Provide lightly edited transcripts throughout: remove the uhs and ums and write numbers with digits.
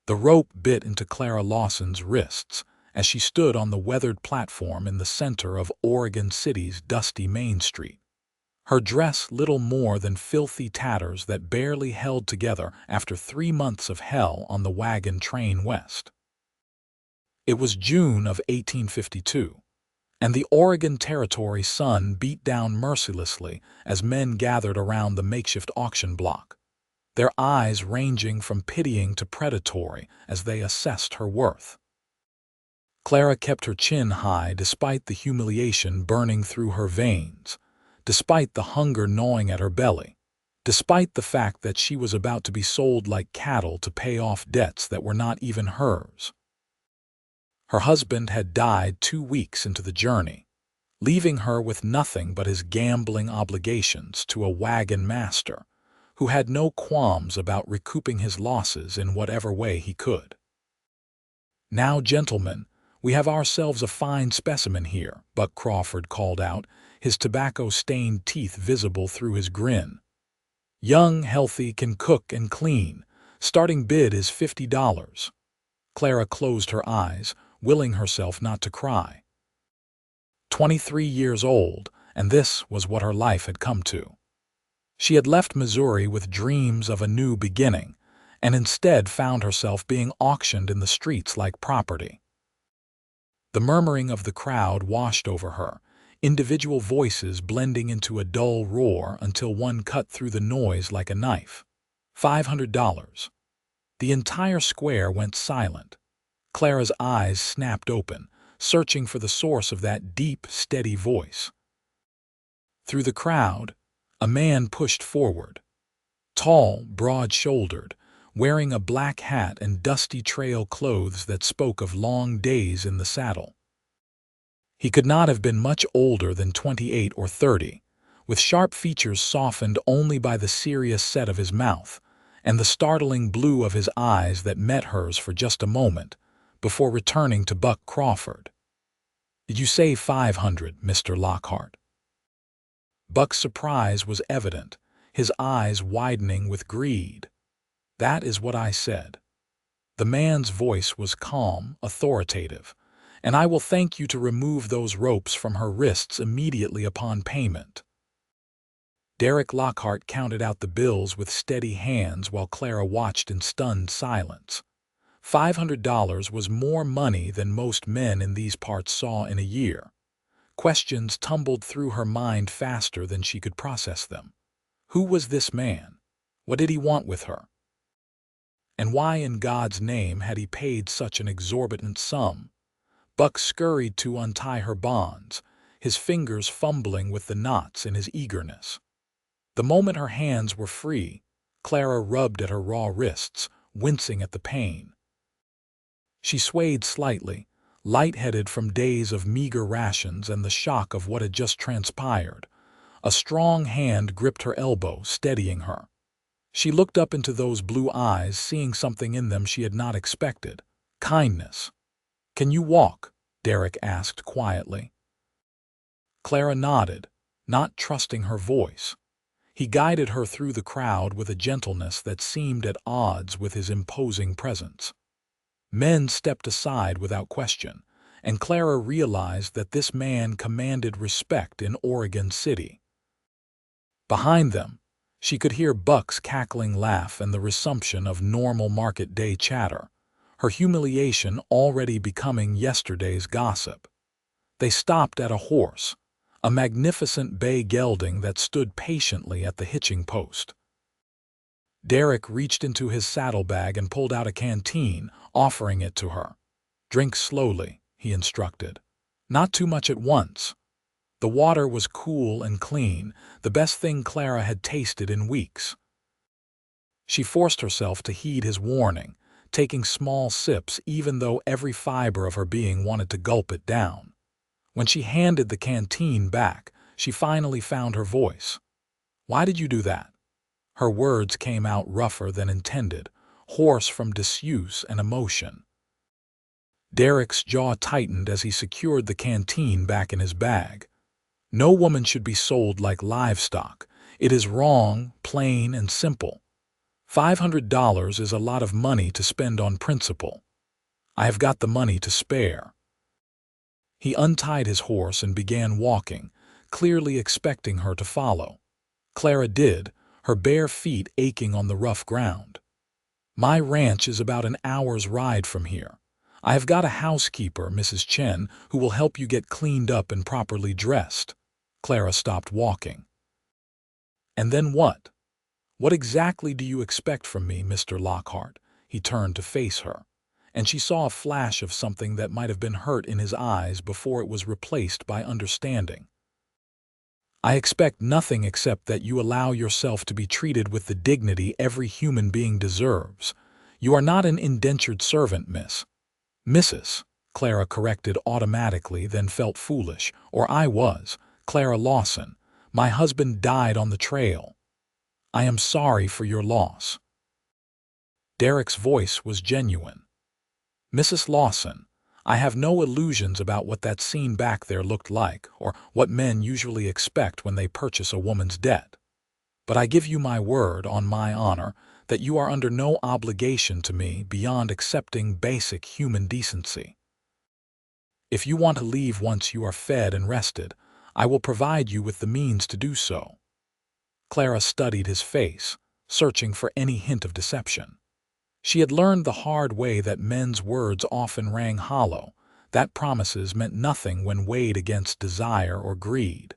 The rope bit into Clara Lawson's wrists as she stood on the weathered platform in the center of Oregon City's dusty Main Street. Her dress little more than filthy tatters that barely held together after 3 months of hell on the wagon train west. It was June of 1852, and the Oregon Territory sun beat down mercilessly as men gathered around the makeshift auction block, their eyes ranging from pitying to predatory as they assessed her worth. Clara kept her chin high despite the humiliation burning through her veins, despite the hunger gnawing at her belly, despite the fact that she was about to be sold like cattle to pay off debts that were not even hers. Her husband had died 2 weeks into the journey, leaving her with nothing but his gambling obligations to a wagon master who had no qualms about recouping his losses in whatever way he could. "Now, gentlemen, we have ourselves a fine specimen here," Buck Crawford called out, his tobacco-stained teeth visible through his grin. "Young, healthy, can cook and clean. Starting bid is $50. Clara closed her eyes, willing herself not to cry. 23 years old, and this was what her life had come to. She had left Missouri with dreams of a new beginning, and instead found herself being auctioned in the streets like property. The murmuring of the crowd washed over her, individual voices blending into a dull roar until one cut through the noise like a knife. $500. The entire square went silent. Clara's eyes snapped open, searching for the source of that deep, steady voice. Through the crowd, a man pushed forward. Tall, broad-shouldered, wearing a black hat and dusty trail clothes that spoke of long days in the saddle. He could not have been much older than 28 or 30, with sharp features softened only by the serious set of his mouth and the startling blue of his eyes that met hers for just a moment, before returning to Buck Crawford. "Did you say 500, Mr. Lockhart?" Buck's surprise was evident, his eyes widening with greed. "That is what I said." The man's voice was calm, authoritative. "And I will thank you to remove those ropes from her wrists immediately upon payment." Derrick Lockhart counted out the bills with steady hands while Clara watched in stunned silence. $500 was more money than most men in these parts saw in a year. Questions tumbled through her mind faster than she could process them. Who was this man? What did he want with her? And why in God's name had he paid such an exorbitant sum? Buck scurried to untie her bonds, his fingers fumbling with the knots in his eagerness. The moment her hands were free, Clara rubbed at her raw wrists, wincing at the pain. She swayed slightly, lightheaded from days of meager rations and the shock of what had just transpired. A strong hand gripped her elbow, steadying her. She looked up into those blue eyes, seeing something in them she had not expected. Kindness. "Can you walk?" Derrick asked quietly. Clara nodded, not trusting her voice. He guided her through the crowd with a gentleness that seemed at odds with his imposing presence. Men stepped aside without question, and Clara realized that this man commanded respect in Oregon City. Behind them, she could hear Buck's cackling laugh and the resumption of normal market-day chatter, her humiliation already becoming yesterday's gossip. They stopped at a horse, a magnificent bay gelding that stood patiently at the hitching post. Derrick reached into his saddlebag and pulled out a canteen, offering it to her. "Drink slowly," he instructed. "Not too much at once." The water was cool and clean, the best thing Clara had tasted in weeks. She forced herself to heed his warning, taking small sips even though every fiber of her being wanted to gulp it down. When she handed the canteen back, she finally found her voice. "Why did you do that?" Her words came out rougher than intended, hoarse from disuse and emotion. Derrick's jaw tightened as he secured the canteen back in his bag. "No woman should be sold like livestock. It is wrong, plain and simple." $500 is a lot of money to spend on principal. I have got the money to spare. He untied his horse and began walking, clearly expecting her to follow. Clara did, her bare feet aching on the rough ground. My ranch is about an hour's ride from here. I have got a housekeeper, Mrs. Chen, who will help you get cleaned up and properly dressed. Clara stopped walking. And then what? What exactly do you expect from me, Mr. Lockhart? He turned to face her, and she saw a flash of something that might have been hurt in his eyes before it was replaced by understanding. I expect nothing except that you allow yourself to be treated with the dignity every human being deserves. You are not an indentured servant, Miss. Mrs. Clara corrected automatically, then felt foolish. Or I was, Clara Lawson. My husband died on the trail. I am sorry for your loss. Derrick's voice was genuine. Mrs. Lawson, I have no illusions about what that scene back there looked like, or what men usually expect when they purchase a woman's debt. But I give you my word, on my honor, that you are under no obligation to me beyond accepting basic human decency. If you want to leave once you are fed and rested, I will provide you with the means to do so. Clara studied his face, searching for any hint of deception. She had learned the hard way that men's words often rang hollow, that promises meant nothing when weighed against desire or greed.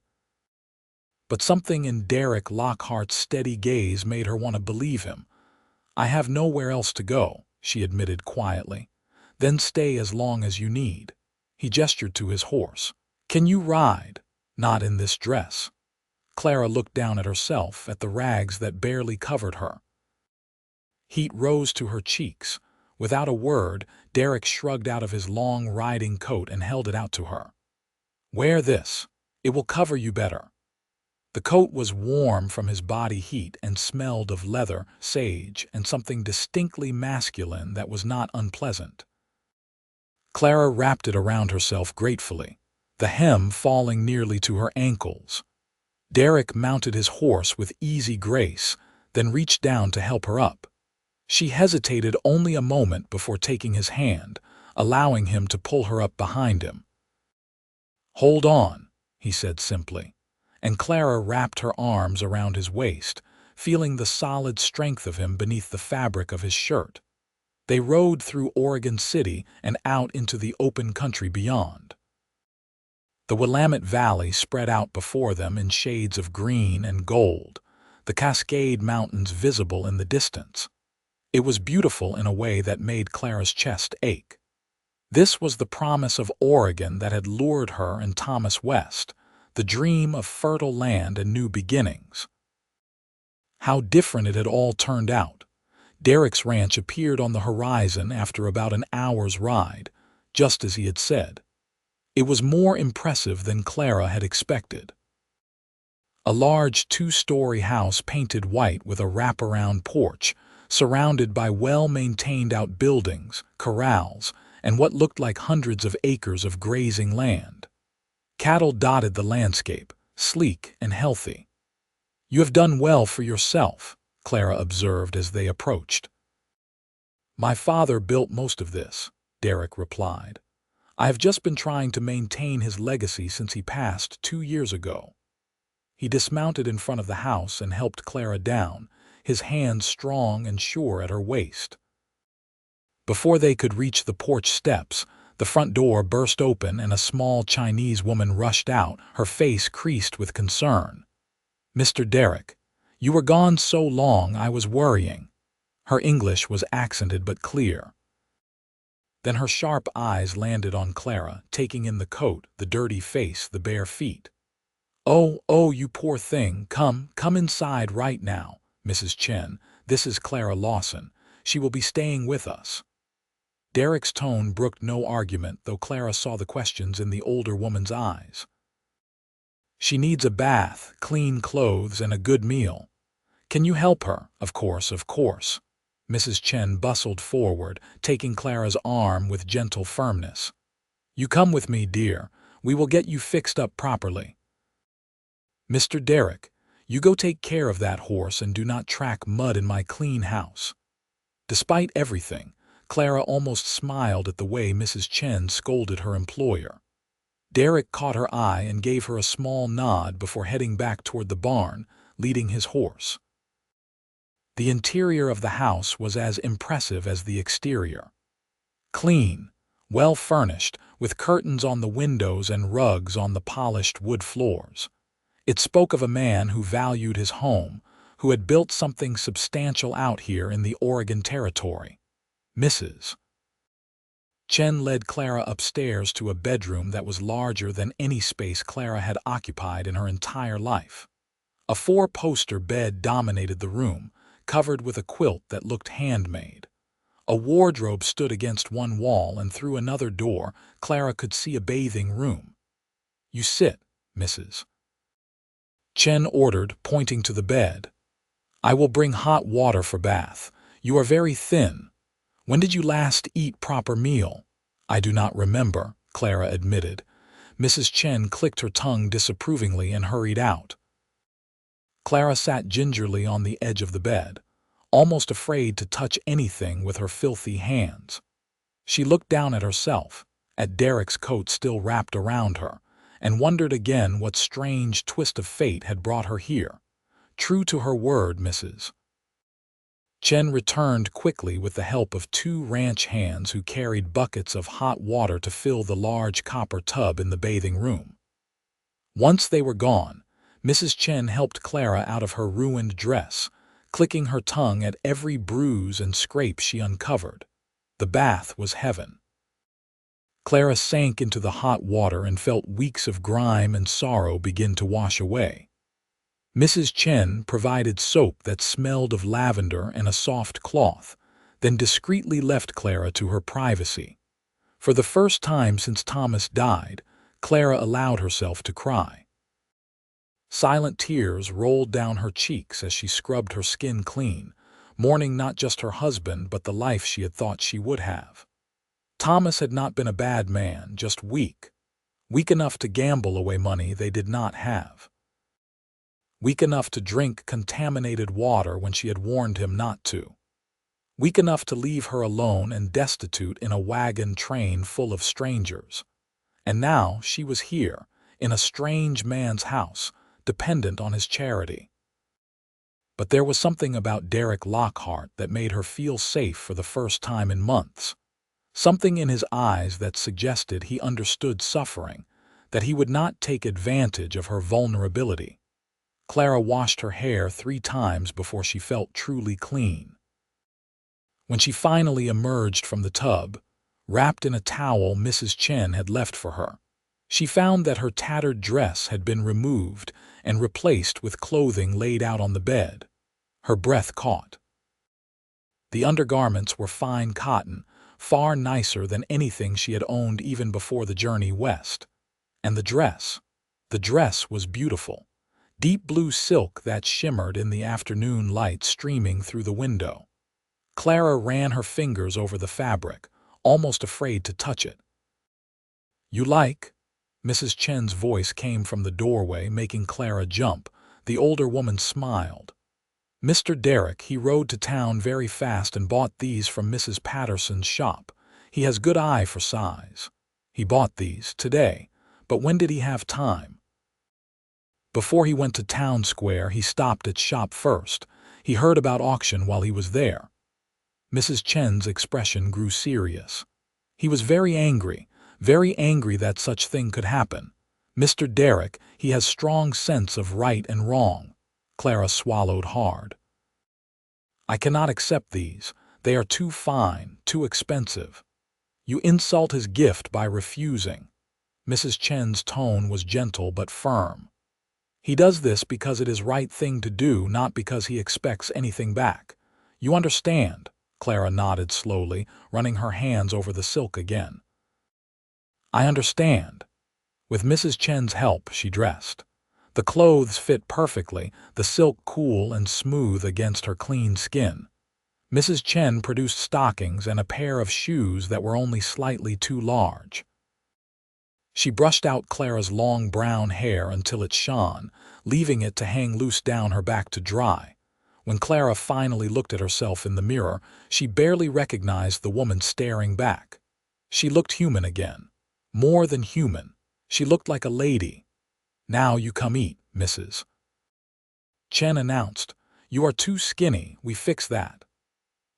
But something in Derrick Lockhart's steady gaze made her want to believe him. I have nowhere else to go, she admitted quietly. Then stay as long as you need. He gestured to his horse. Can you ride? Not in this dress. Clara looked down at herself, at the rags that barely covered her. Heat rose to her cheeks. Without a word, Derrick shrugged out of his long riding coat and held it out to her. Wear this. It will cover you better. The coat was warm from his body heat and smelled of leather, sage, and something distinctly masculine that was not unpleasant. Clara wrapped it around herself gratefully, the hem falling nearly to her ankles. Derrick mounted his horse with easy grace, then reached down to help her up. She hesitated only a moment before taking his hand, allowing him to pull her up behind him. Hold on, he said simply, and Clara wrapped her arms around his waist, feeling the solid strength of him beneath the fabric of his shirt. They rode through Oregon City and out into the open country beyond. The Willamette Valley spread out before them in shades of green and gold, the Cascade Mountains visible in the distance. It was beautiful in a way that made Clara's chest ache. This was the promise of Oregon that had lured her and Thomas West, the dream of fertile land and new beginnings. How different it had all turned out. Derrick's ranch appeared on the horizon after about an hour's ride, just as he had said. It was more impressive than Clara had expected. A large two-story house painted white with a wraparound porch, surrounded by well-maintained outbuildings, corrals, and what looked like hundreds of acres of grazing land. Cattle dotted the landscape, sleek and healthy. You have done well for yourself, Clara observed as they approached. My father built most of this, Derrick replied. I have just been trying to maintain his legacy since he passed 2 years ago. He dismounted in front of the house and helped Clara down, his hands strong and sure at her waist. Before they could reach the porch steps, the front door burst open and a small Chinese woman rushed out, her face creased with concern. Mr. Derrick, you were gone so long I was worrying. Her English was accented but clear. Then her sharp eyes landed on Clara, taking in the coat, the dirty face, the bare feet. Oh, you poor thing, come inside right now, Mrs. Chen. This is Clara Lawson. She will be staying with us. Derrick's tone brooked no argument, though Clara saw the questions in the older woman's eyes. She needs a bath, clean clothes, and a good meal. Can you help her? Of course. Mrs. Chen bustled forward, taking Clara's arm with gentle firmness. You come with me, dear. We will get you fixed up properly. Mr. Derrick, You go take care of that horse and do not track mud in my clean house." Despite everything, Clara almost smiled at the way Mrs. Chen scolded her employer. Derrick caught her eye and gave her a small nod before heading back toward the barn, leading his horse. The interior of the house was as impressive as the exterior. Clean, well-furnished, with curtains on the windows and rugs on the polished wood floors. It spoke of a man who valued his home, who had built something substantial out here in the Oregon Territory. Mrs. Chen led Clara upstairs to a bedroom that was larger than any space Clara had occupied in her entire life. A four-poster bed dominated the room, covered with a quilt that looked handmade. A wardrobe stood against one wall, and through another door, Clara could see a bathing room. "You sit, Mrs. Chen ordered, pointing to the bed. "I will bring hot water for bath. You are very thin. When did you last eat proper meal?" "I do not remember," Clara admitted. Mrs. Chen clicked her tongue disapprovingly and hurried out. Clara sat gingerly on the edge of the bed, almost afraid to touch anything with her filthy hands. She looked down at herself, at Derrick's coat still wrapped around her, and wondered again what strange twist of fate had brought her here. True to her word, Mrs. Chen returned quickly with the help of two ranch hands who carried buckets of hot water to fill the large copper tub in the bathing room. Once they were gone, Mrs. Chen helped Clara out of her ruined dress, clicking her tongue at every bruise and scrape she uncovered. The bath was heaven. Clara sank into the hot water and felt weeks of grime and sorrow begin to wash away. Mrs. Chen provided soap that smelled of lavender and a soft cloth, then discreetly left Clara to her privacy. For the first time since Thomas died, Clara allowed herself to cry. Silent tears rolled down her cheeks as she scrubbed her skin clean, mourning not just her husband but the life she had thought she would have. Thomas had not been a bad man, just weak. Weak enough to gamble away money they did not have. Weak enough to drink contaminated water when she had warned him not to. Weak enough to leave her alone and destitute in a wagon train full of strangers. And now she was here, in a strange man's house, dependent on his charity. But there was something about Derrick Lockhart that made her feel safe for the first time in months. Something in his eyes that suggested he understood suffering, that he would not take advantage of her vulnerability. Clara washed her hair 3 times before she felt truly clean. When she finally emerged from the tub, wrapped in a towel Mrs. Chen had left for her, she found that her tattered dress had been removed and replaced with clothing laid out on the bed. Her breath caught. The undergarments were fine cotton, far nicer than anything she had owned even before the journey west. And the dress was beautiful. Deep blue silk that shimmered in the afternoon light streaming through the window. Clara ran her fingers over the fabric, almost afraid to touch it. "You like?" Mrs. Chen's voice came from the doorway, making Clara jump. The older woman smiled. "Mr. Derrick, he rode to town very fast and bought these from Mrs. Patterson's shop. He has good eye for size. He bought these today, but when did he have time?" Before he went to town square, he stopped at shop first. He heard about auction while he was there. Mrs. Chen's expression grew serious. He was very angry that such thing could happen. "Mr. Derrick, he has strong sense of right and wrong." Clara swallowed hard. "I cannot accept these. They are too fine, too expensive." "You insult his gift by refusing." Mrs. Chen's tone was gentle but firm. "He does this because it is right thing to do, not because he expects anything back. You understand?" Clara nodded slowly, running her hands over the silk again. "I understand." With Mrs. Chen's help, she dressed. The clothes fit perfectly, the silk cool and smooth against her clean skin. Mrs. Chen produced stockings and a pair of shoes that were only slightly too large. She brushed out Clara's long brown hair until it shone, leaving it to hang loose down her back to dry. When Clara finally looked at herself in the mirror, she barely recognized the woman staring back. She looked human again. More than human. She looked like a lady. "Now you come eat, Mrs. Chen announced. "You are too skinny, we fix that."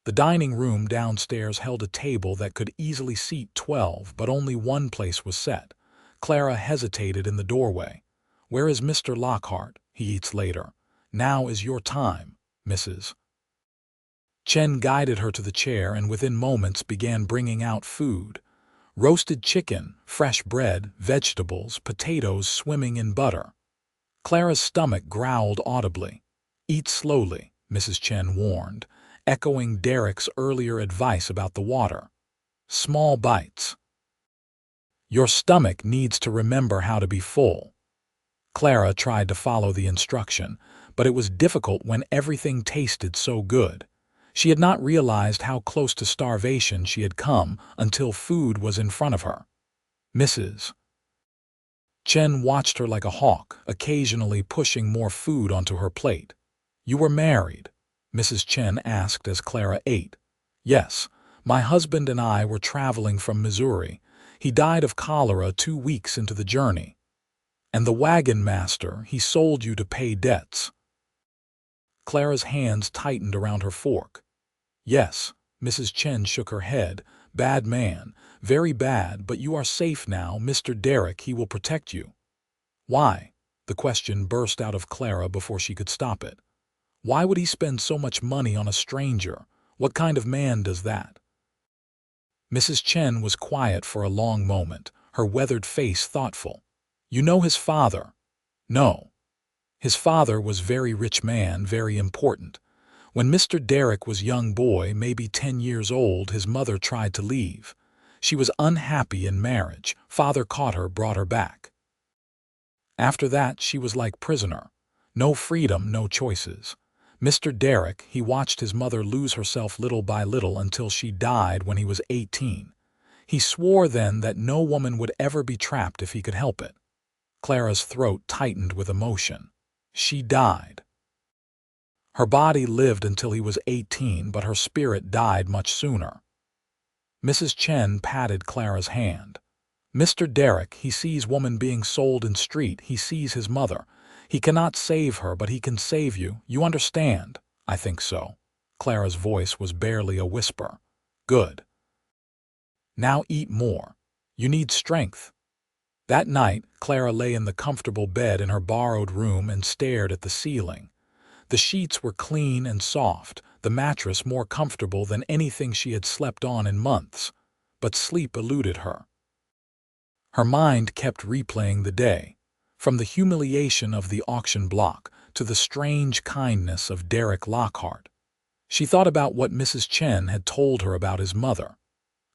The dining room downstairs held a table that could easily seat 12, but only one place was set. Clara hesitated in the doorway. "Where is Mr. Lockhart? He eats later. Now is your time, Mrs. Chen guided her to the chair and within moments began bringing out food. Roasted chicken, fresh bread, vegetables, potatoes swimming in butter. Clara's stomach growled audibly. "Eat slowly," Mrs. Chen warned, echoing Derrick's earlier advice about the water. "Small bites. Your stomach needs to remember how to be full." Clara tried to follow the instruction, but it was difficult when everything tasted so good. She had not realized how close to starvation she had come until food was in front of her. Mrs. Chen watched her like a hawk, occasionally pushing more food onto her plate. "You were married?" Mrs. Chen asked as Clara ate. "Yes, my husband and I were traveling from Missouri. He died of cholera 2 weeks into the journey. And the wagon master, he sold you to pay debts." Clara's hands tightened around her fork. "Yes," Mrs. Chen shook her head. "Bad man, very bad, but you are safe now. Mr. Derrick, he will protect you." "Why?" The question burst out of Clara before she could stop it. "Why would he spend so much money on a stranger? What kind of man does that?" Mrs. Chen was quiet for a long moment, her weathered face thoughtful. "You know his father?" "No." "His father was very rich man, very important. When Mr. Derrick was young boy, maybe 10 years old, his mother tried to leave. She was unhappy in marriage. Father caught her, brought her back. After that, she was like prisoner. No freedom, no choices. Mr. Derrick, he watched his mother lose herself little by little until she died when he was 18. He swore then that no woman would ever be trapped if he could help it." Clara's throat tightened with emotion. "She died." "Her body lived until he was 18, but her spirit died much sooner." Mrs. Chen patted Clara's hand. "Mr. Derrick, he sees woman being sold in street, he sees his mother. He cannot save her, but he can save you. You understand?" "I think so." Clara's voice was barely a whisper. "Good. Now eat more. You need strength." That night, Clara lay in the comfortable bed in her borrowed room and stared at the ceiling. The sheets were clean and soft, the mattress more comfortable than anything she had slept on in months. But sleep eluded her. Her mind kept replaying the day, from the humiliation of the auction block to the strange kindness of Derrick Lockhart. She thought about what Mrs. Chen had told her about his mother,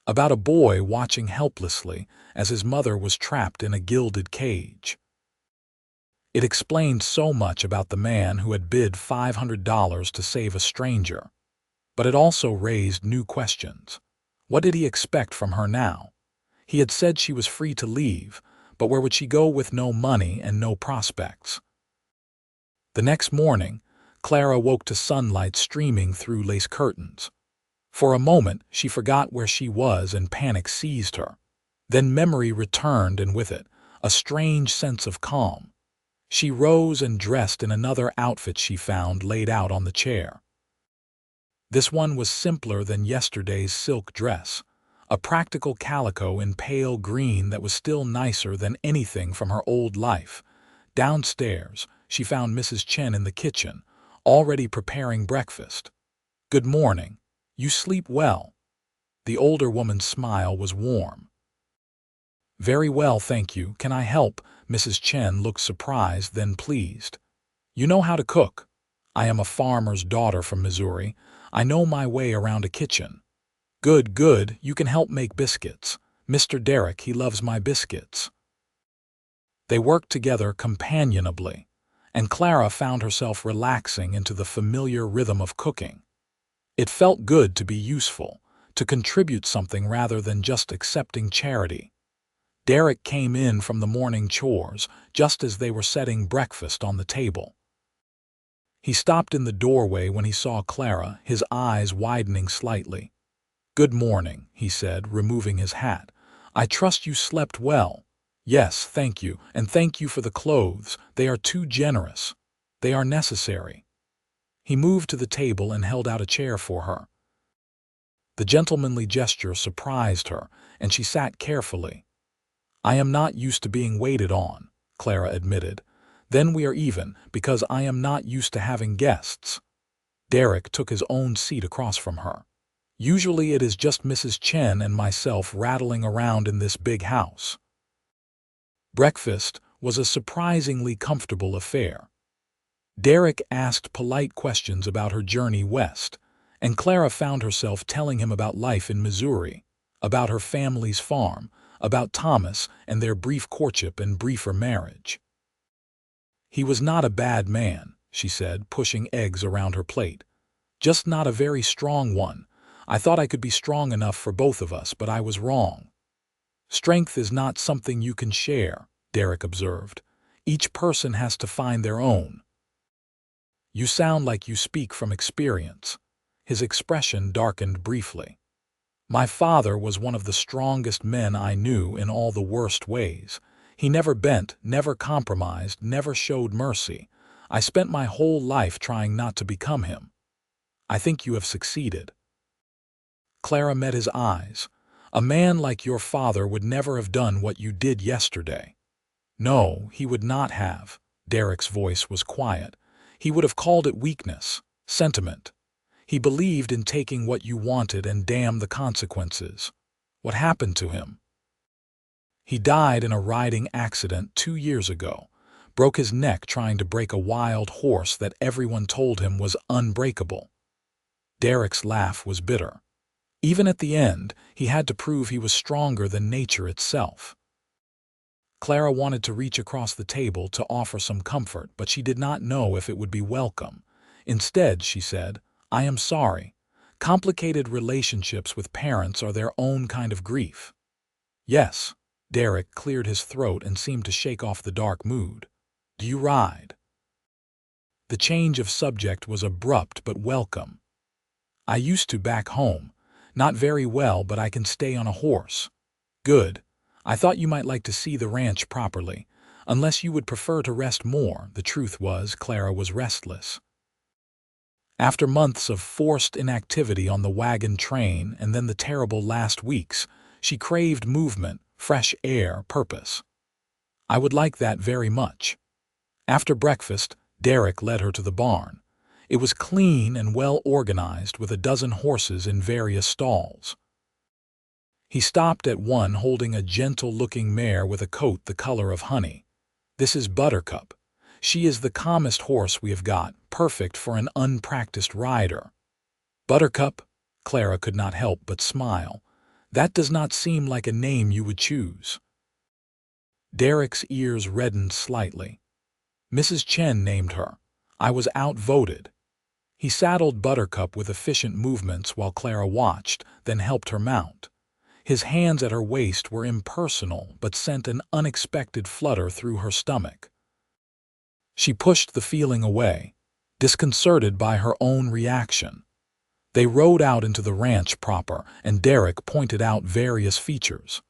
about a boy watching helplessly as his mother was trapped in a gilded cage. It explained so much about the man who had bid $500 to save a stranger. But it also raised new questions. What did he expect from her now? He had said she was free to leave, but where would she go with no money and no prospects? The next morning, Clara woke to sunlight streaming through lace curtains. For a moment, she forgot where she was and panic seized her. Then memory returned, and with it, a strange sense of calm. She rose and dressed in another outfit she found laid out on the chair. This one was simpler than yesterday's silk dress, a practical calico in pale green that was still nicer than anything from her old life. Downstairs, she found Mrs. Chen in the kitchen, already preparing breakfast. "Good morning. You sleep well?" The older woman's smile was warm. "Very well, thank you. Can I help?" Mrs. Chen looked surprised, then pleased. "You know how to cook?" "I am a farmer's daughter from Missouri. I know my way around a kitchen." "Good, good. You can help make biscuits. Mr. Derrick, he loves my biscuits." They worked together companionably, and Clara found herself relaxing into the familiar rhythm of cooking. It felt good to be useful, to contribute something rather than just accepting charity. Derrick came in from the morning chores just as they were setting breakfast on the table. He stopped in the doorway when he saw Clara, his eyes widening slightly. "Good morning," he said, removing his hat. "I trust you slept well." "Yes, thank you, and thank you for the clothes. They are too generous. They are necessary." He moved to the table and held out a chair for her. The gentlemanly gesture surprised her, and she sat carefully. "I am not used to being waited on," Clara admitted. "Then we are even, because I am not used to having guests." Derrick took his own seat across from her. "Usually it is just Mrs. Chen and myself rattling around in this big house." Breakfast was a surprisingly comfortable affair. Derrick asked polite questions about her journey west, and Clara found herself telling him about life in Missouri, about her family's farm, about Thomas and their brief courtship and briefer marriage. "He was not a bad man," she said, pushing eggs around her plate. "Just not a very strong one. I thought I could be strong enough for both of us, but I was wrong." "Strength is not something you can share," Derrick observed. "Each person has to find their own." "You sound like you speak from experience." His expression darkened briefly. "My father was one of the strongest men I knew in all the worst ways. He never bent, never compromised, never showed mercy. I spent my whole life trying not to become him. I think you have succeeded." Clara met his eyes. "A man like your father would never have done what you did yesterday." "No, he would not have." Derrick's voice was quiet. "He would have called it weakness, sentiment. He believed in taking what you wanted and damn the consequences." "What happened to him?" "He died in a riding accident 2 years ago. Broke his neck trying to break a wild horse that everyone told him was unbreakable." Derrick's laugh was bitter. Even at the end, he had to prove he was stronger than nature itself. Clara wanted to reach across the table to offer some comfort, but she did not know if it would be welcome. Instead, she said, "I am sorry. Complicated relationships with parents are their own kind of grief." "Yes." Derrick cleared his throat and seemed to shake off the dark mood. "Do you ride?" The change of subject was abrupt but welcome. "I used to back home. Not very well, but I can stay on a horse." "Good. I thought you might like to see the ranch properly. Unless you would prefer to rest more." The truth was, Clara was restless. After months of forced inactivity on the wagon train and then the terrible last weeks, she craved movement, fresh air, purpose. "I would like that very much." After breakfast, Derrick led her to the barn. It was clean and well organized with a dozen horses in various stalls. He stopped at one holding a gentle-looking mare with a coat the color of honey. "This is Buttercup. She is the calmest horse we have got, perfect for an unpracticed rider." "Buttercup?" Clara could not help but smile. "That does not seem like a name you would choose." Derrick's ears reddened slightly. "Mrs. Chen named her. I was outvoted." He saddled Buttercup with efficient movements while Clara watched, then helped her mount. His hands at her waist were impersonal but sent an unexpected flutter through her stomach. She pushed the feeling away, disconcerted by her own reaction. They rode out into the ranch proper, and Derrick pointed out various features.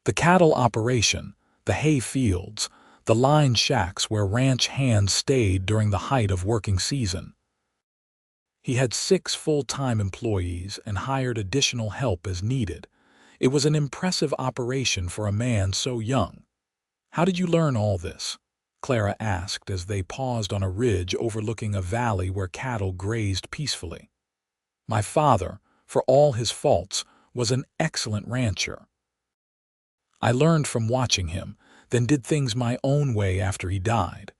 The cattle operation, the hay fields, the line shacks where ranch hands stayed during the height of working season. He had 6 full-time employees and hired additional help as needed. It was an impressive operation for a man so young. "How did you learn all this?" Clara asked as they paused on a ridge overlooking a valley where cattle grazed peacefully. "My father, for all his faults, was an excellent rancher. I learned from watching him, then did things my own way after he died.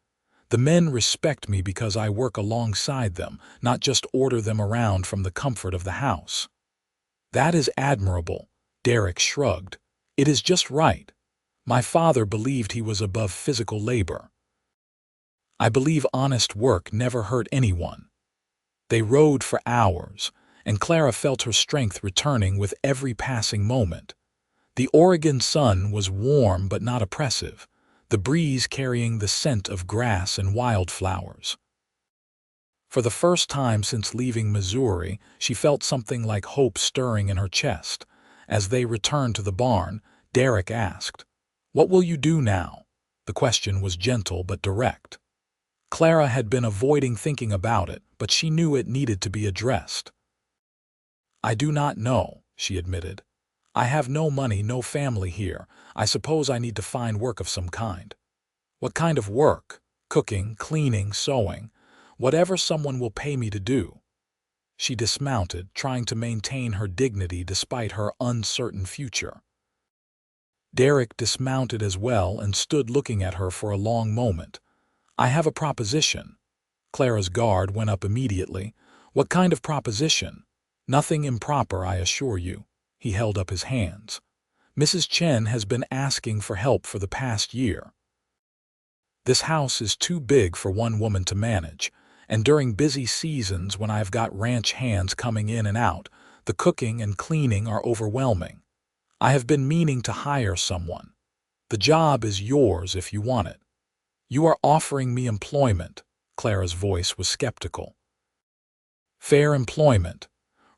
The men respect me because I work alongside them, not just order them around from the comfort of the house." "That is admirable," Derrick shrugged. "It is just right. My father believed he was above physical labor. I believe honest work never hurt anyone." They rode for hours, and Clara felt her strength returning with every passing moment. The Oregon sun was warm but not oppressive, the breeze carrying the scent of grass and wildflowers. For the first time since leaving Missouri, she felt something like hope stirring in her chest. As they returned to the barn, Derrick asked, "What will you do now?" The question was gentle but direct. Clara had been avoiding thinking about it, but she knew it needed to be addressed. "I do not know," she admitted. "I have no money, no family here. I suppose I need to find work of some kind." "What kind of work?" "Cooking, cleaning, sewing. Whatever someone will pay me to do." She dismounted, trying to maintain her dignity despite her uncertain future. Derrick dismounted as well and stood looking at her for a long moment. "I have a proposition." Clara's guard went up immediately. "What kind of proposition?" "Nothing improper, I assure you." He held up his hands. "Mrs. Chen has been asking for help for the past year. This house is too big for one woman to manage, and during busy seasons when I've got ranch hands coming in and out, the cooking and cleaning are overwhelming. I have been meaning to hire someone. The job is yours if you want it." "You are offering me employment." Clara's voice was skeptical. "Fair employment.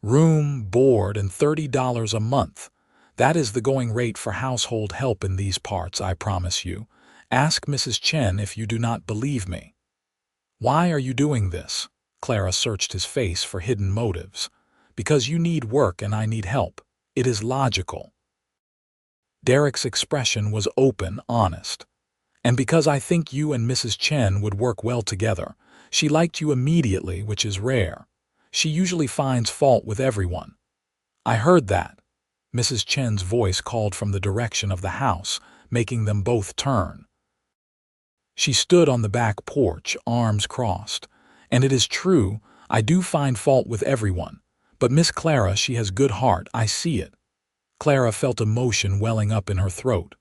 Room, board, and $30 a month. That is the going rate for household help in these parts, I promise you. Ask Mrs. Chen if you do not believe me." "Why are you doing this?" Clara searched his face for hidden motives. "Because you need work and I need help. It is logical." Derrick's expression was open, honest. "And because I think you and Mrs. Chen would work well together. She liked you immediately, which is rare. She usually finds fault with everyone." "I heard that." Mrs. Chen's voice called from the direction of the house, making them both turn. She stood on the back porch, arms crossed. "And it is true, I do find fault with everyone. But Miss Clara, she has good heart, I see it." Clara felt emotion welling up in her throat.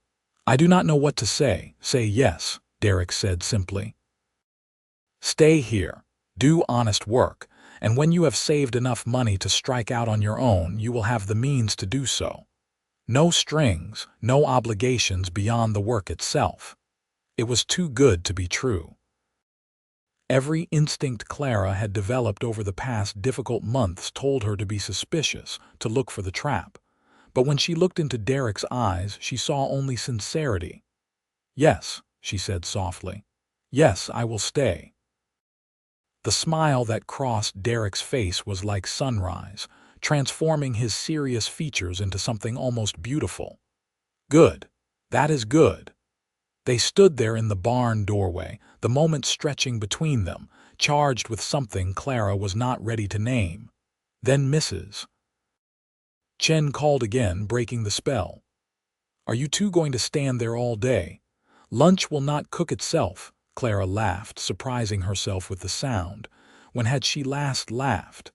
"I do not know what to say." "Say yes," Derrick said simply. "Stay here. Do honest work. And when you have saved enough money to strike out on your own, you will have the means to do so. No strings, no obligations beyond the work itself." It was too good to be true. Every instinct Clara had developed over the past difficult months told her to be suspicious, to look for the trap. But when she looked into Derrick's eyes, she saw only sincerity. "Yes," she said softly. "Yes, I will stay." The smile that crossed Derrick's face was like sunrise, transforming his serious features into something almost beautiful. "Good. That is good." They stood there in the barn doorway, the moment stretching between them, charged with something Clara was not ready to name. Then Mrs. Chen called again, breaking the spell. "Are you two going to stand there all day? Lunch will not cook itself." Clara laughed, surprising herself with the sound. When had she last laughed?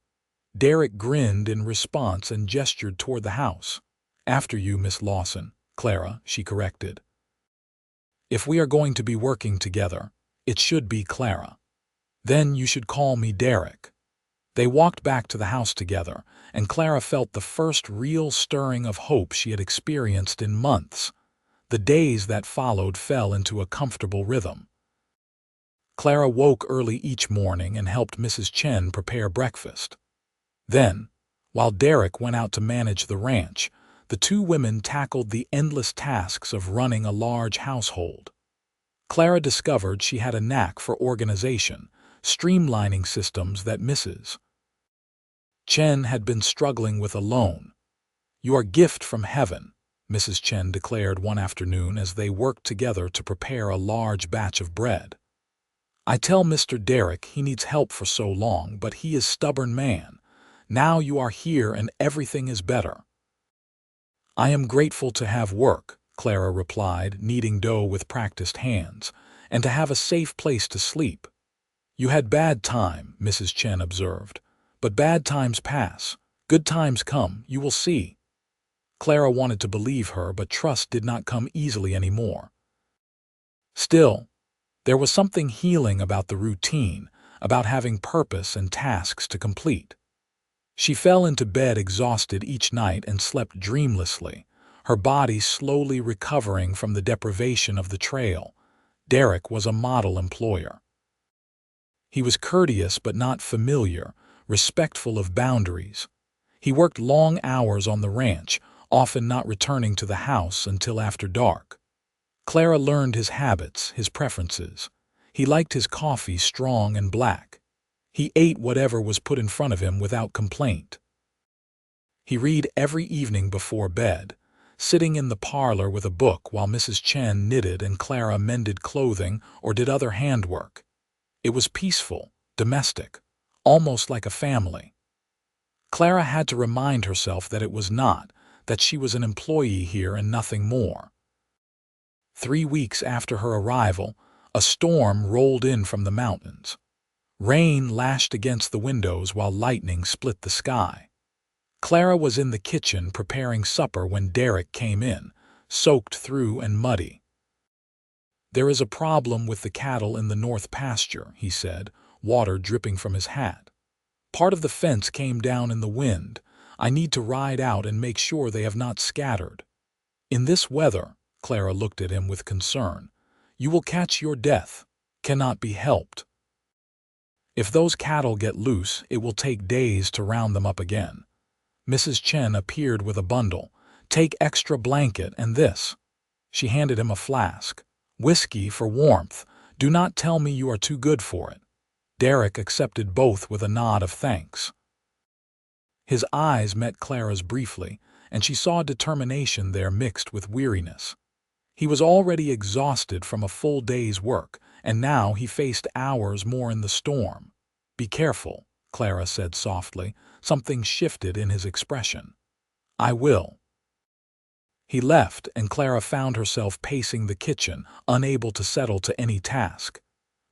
Derrick grinned in response and gestured toward the house. "After you, Miss Lawson." "Clara," she corrected. "If we are going to be working together, it should be Clara. Then you should call me Derrick." They walked back to the house together, and Clara felt the first real stirring of hope she had experienced in months. The days that followed fell into a comfortable rhythm. Clara woke early each morning and helped Mrs. Chen prepare breakfast. Then, while Derrick went out to manage the ranch, the two women tackled the endless tasks of running a large household. Clara discovered she had a knack for organization, streamlining systems that Mrs. Chen had been struggling with alone. "You are a gift from heaven," Mrs. Chen declared one afternoon as they worked together to prepare a large batch of bread. "I tell Mr. Derrick he needs help for so long, but he is a stubborn man. Now you are here and everything is better." "I am grateful to have work," Clara replied, kneading dough with practiced hands, "and to have a safe place to sleep." "You had bad time," Mrs. Chen observed. "But bad times pass. Good times come, you will see." Clara wanted to believe her, but trust did not come easily anymore. Still, there was something healing about the routine, about having purpose and tasks to complete. She fell into bed exhausted each night and slept dreamlessly, her body slowly recovering from the deprivation of the trail. Derrick was a model employer. He was courteous but not familiar, respectful of boundaries. He worked long hours on the ranch, often not returning to the house until after dark. Clara learned his habits, his preferences. He liked his coffee strong and black. He ate whatever was put in front of him without complaint. He read every evening before bed, sitting in the parlor with a book while Mrs. Chen knitted and Clara mended clothing or did other handwork. It was peaceful, domestic, almost like a family. Clara had to remind herself that it was not, that she was an employee here and nothing more. 3 weeks after her arrival, a storm rolled in from the mountains. Rain lashed against the windows while lightning split the sky. Clara was in the kitchen preparing supper when Derrick came in, soaked through and muddy. "There is a problem with the cattle in the north pasture," he said, water dripping from his hat. "Part of the fence came down in the wind. I need to ride out and make sure they have not scattered." "In this weather," Clara looked at him with concern, "you will catch your death. Cannot be helped. If those cattle get loose, it will take days to round them up again." Mrs. Chen appeared with a bundle. "Take extra blanket and this." She handed him a flask. "Whiskey for warmth. Do not tell me you are too good for it." Derrick accepted both with a nod of thanks. His eyes met Clara's briefly, and she saw determination there mixed with weariness. He was already exhausted from a full day's work, and now he faced hours more in the storm. "Be careful," Clara said softly. Something shifted in his expression. "I will." He left, and Clara found herself pacing the kitchen, unable to settle to any task.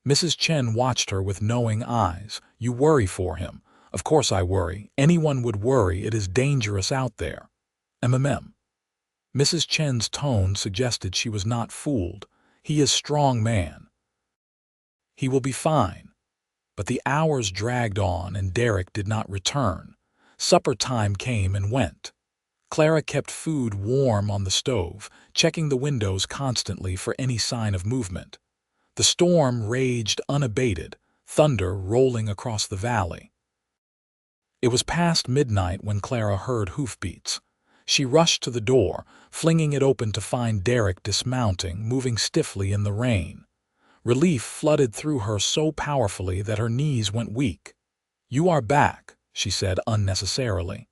Mrs. Chen watched her with knowing eyes. "You worry for him." "Of course I worry. Anyone would worry. It is dangerous out there." Mrs. Chen's tone suggested she was not fooled. "He is a strong man. He will be fine." But the hours dragged on and Derrick did not return. Supper time came and went. Clara kept food warm on the stove, checking the windows constantly for any sign of movement. The storm raged unabated, thunder rolling across the valley. It was past midnight when Clara heard hoofbeats. She rushed to the door, flinging it open to find Derrick dismounting, moving stiffly in the rain. Relief flooded through her so powerfully that her knees went weak. "You are back," she said unnecessarily.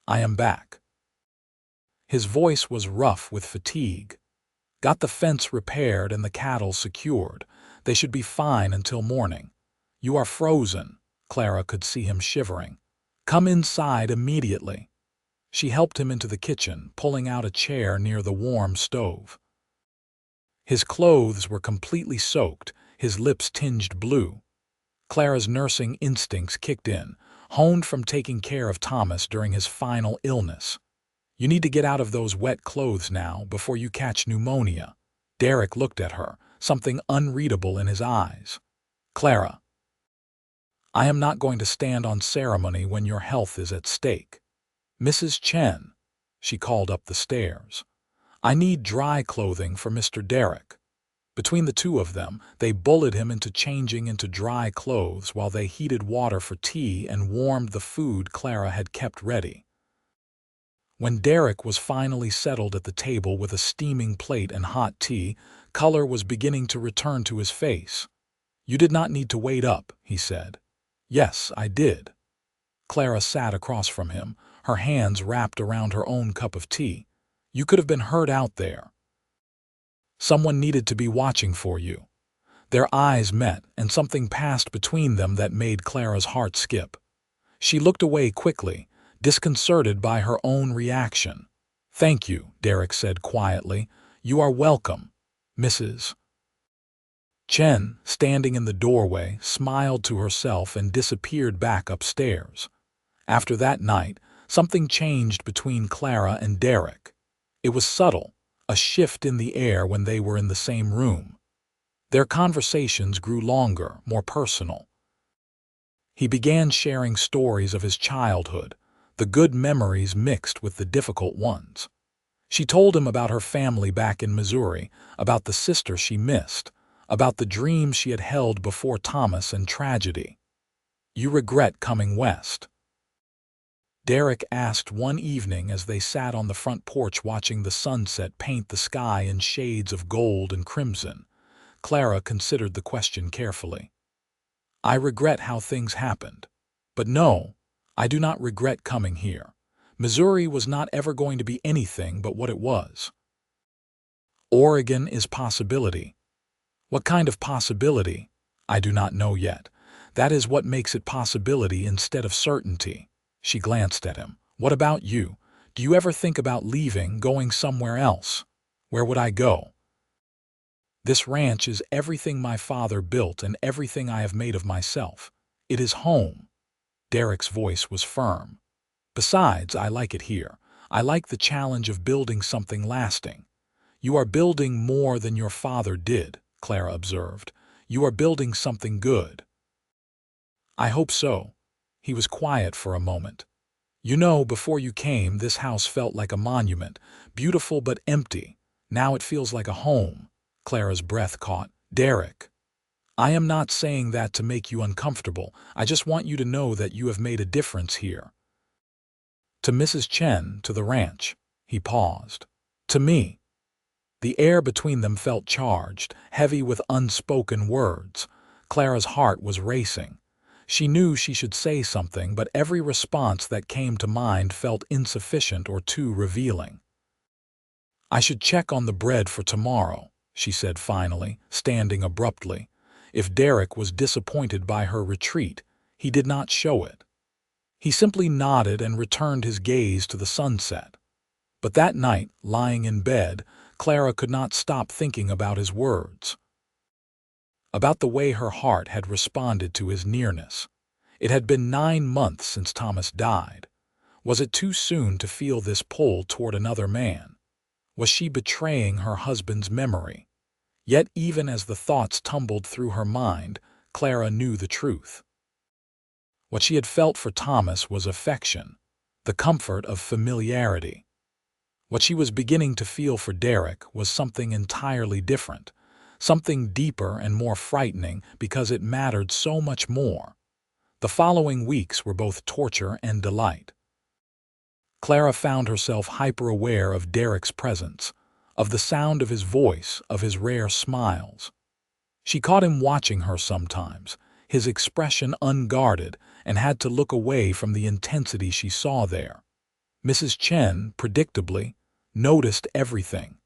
"I am back." His voice was rough with fatigue. "Got the fence repaired and the cattle secured. They should be fine until morning." "You are frozen." Clara could see him shivering. "Come inside immediately." She helped him into the kitchen, pulling out a chair near the warm stove. His clothes were completely soaked, his lips tinged blue. Clara's nursing instincts kicked in, honed from taking care of Thomas during his final illness. "You need to get out of those wet clothes now before you catch pneumonia." Derrick looked at her, something unreadable in his eyes. "Clara, I am not going to stand on ceremony when your health is at stake." "Mrs. Chen," she called up the stairs. "I need dry clothing for Mr. Derrick." Between the two of them, they bullied him into changing into dry clothes while they heated water for tea and warmed the food Clara had kept ready. When Derrick was finally settled at the table with a steaming plate and hot tea, color was beginning to return to his face. "You did not need to wait up," he said. "Yes, I did." Clara sat across from him, her hands wrapped around her own cup of tea. "You could have been hurt out there. Someone needed to be watching for you." Their eyes met, and something passed between them that made Clara's heart skip. She looked away quickly, disconcerted by her own reaction. "Thank you," Derrick said quietly. "You are welcome, Mrs. Chen," standing in the doorway, smiled to herself and disappeared back upstairs. After that night, something changed between Clara and Derrick. It was subtle, a shift in the air when they were in the same room. Their conversations grew longer, more personal. He began sharing stories of his childhood, the good memories mixed with the difficult ones. She told him about her family back in Missouri, about the sister she missed, about the dreams she had held before Thomas and tragedy. "You regret coming west?" Derrick asked one evening as they sat on the front porch watching the sunset paint the sky in shades of gold and crimson. Clara considered the question carefully. "I regret how things happened. But no, I do not regret coming here. Missouri was not ever going to be anything but what it was. Oregon is possibility. What kind of possibility? I do not know yet. That is what makes it possibility instead of certainty." She glanced at him. "What about you? Do you ever think about leaving, going somewhere else?" "Where would I go? This ranch is everything my father built and everything I have made of myself. It is home." Derrick's voice was firm. "Besides, I like it here. I like the challenge of building something lasting." "You are building more than your father did," Clara observed. "You are building something good." "I hope so." He was quiet for a moment. "You know, before you came, this house felt like a monument, beautiful but empty. Now it feels like a home." Clara's breath caught. "Derrick, I am not saying that to make you uncomfortable. I just want you to know that you have made a difference here." "To Mrs. Chen, to the ranch." He paused. "To me." The air between them felt charged, heavy with unspoken words. Clara's heart was racing. She knew she should say something, but every response that came to mind felt insufficient or too revealing. "I should check on the bread for tomorrow," she said finally, standing abruptly. If Derrick was disappointed by her retreat, he did not show it. He simply nodded and returned his gaze to the sunset. But that night, lying in bed, Clara could not stop thinking about his words, about the way her heart had responded to his nearness. It had been 9 months since Thomas died. Was it too soon to feel this pull toward another man? Was she betraying her husband's memory? Yet even as the thoughts tumbled through her mind, Clara knew the truth. What she had felt for Thomas was affection, the comfort of familiarity. What she was beginning to feel for Derrick was something entirely different, something deeper and more frightening because it mattered so much more. The following weeks were both torture and delight. Clara found herself hyper-aware of Derrick's presence, of the sound of his voice, of his rare smiles. She caught him watching her sometimes, his expression unguarded, and had to look away from the intensity she saw there. Mrs. Chen, predictably, noticed everything.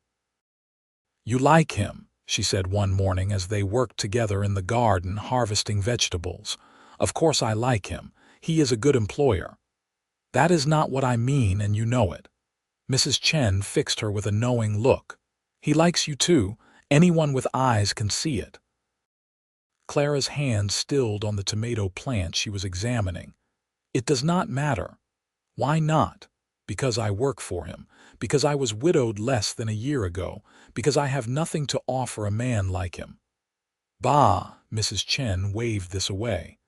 "You like him," she said one morning as they worked together in the garden harvesting vegetables. "Of course I like him. He is a good employer." "That is not what I mean, and you know it." Mrs. Chen fixed her with a knowing look. "He likes you too. Anyone with eyes can see it." Clara's hand stilled on the tomato plant she was examining. "It does not matter." "Why not?" "Because I work for him. Because I was widowed less than a year ago. Because I have nothing to offer a man like him." "Bah!" Mrs. Chen waved this away.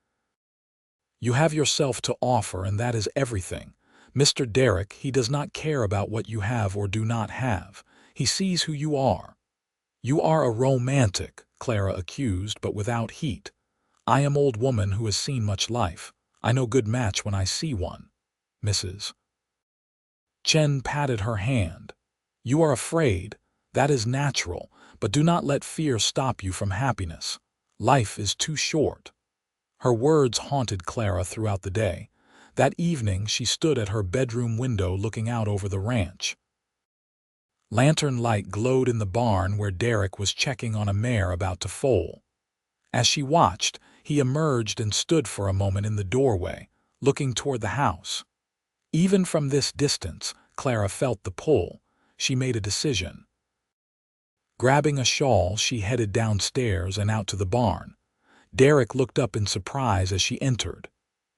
"You have yourself to offer, and that is everything. Mr. Derrick, he does not care about what you have or do not have. He sees who you are." "You are a romantic," Clara accused, but without heat. "I am old woman who has seen much life. I know good match when I see one." Mrs. Chen patted her hand. "You are afraid. That is natural, but do not let fear stop you from happiness. Life is too short." Her words haunted Clara throughout the day. That evening she stood at her bedroom window looking out over the ranch. Lantern light glowed in the barn where Derrick was checking on a mare about to foal. As she watched, he emerged and stood for a moment in the doorway, looking toward the house. Even from this distance, Clara felt the pull. She made a decision. Grabbing a shawl, she headed downstairs and out to the barn. Derrick looked up in surprise as she entered.